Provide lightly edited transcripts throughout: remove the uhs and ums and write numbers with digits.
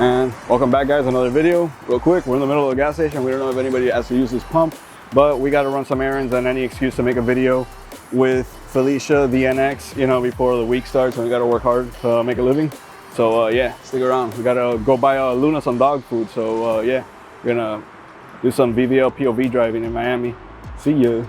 And welcome back, guys, another video. Real quick, we're in the middle of a gas station. We don't know if anybody has to use this pump, but we got to run some errands and any excuse to make a video with Felicia, the NX, you know, before the week starts, and we got to work hard to make a living. So yeah, stick around. We got to go buy Luna some dog food. So yeah, we're gonna do some VVL POV driving in Miami. See ya.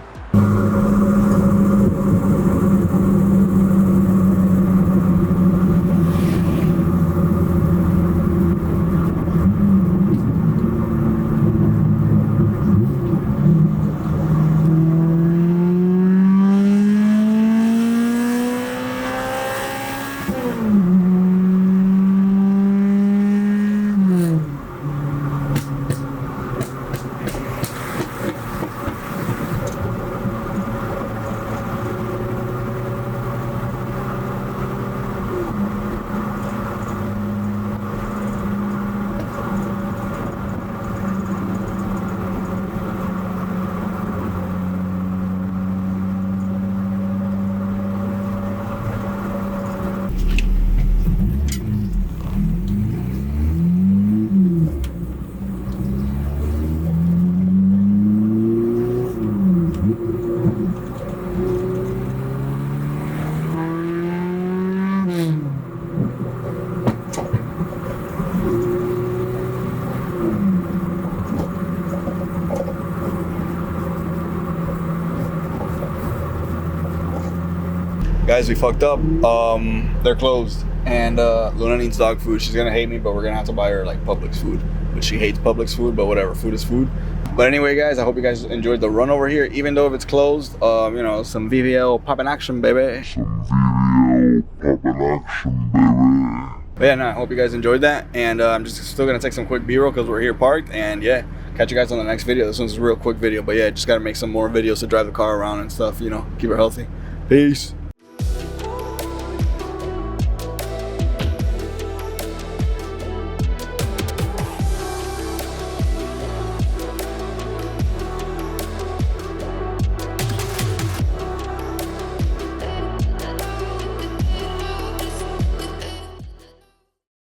Guys, we fucked up. They're closed, and Luna needs dog food. She's gonna hate me, but we're gonna have to buy her like Publix food. But she hates Publix food, but whatever, food is food. But anyway, guys, I hope you guys enjoyed the run over here, even though if it's closed. You know, some VVL poppin' action, baby. Some VVL poppin' action, baby. But yeah, no, I hope you guys enjoyed that, and I'm just still gonna take some quick B-roll because we're here parked, and yeah, catch you guys on the next video. This one's a real quick video, but yeah, just gotta make some more videos to drive the car around and stuff. You know, keep her healthy. Peace.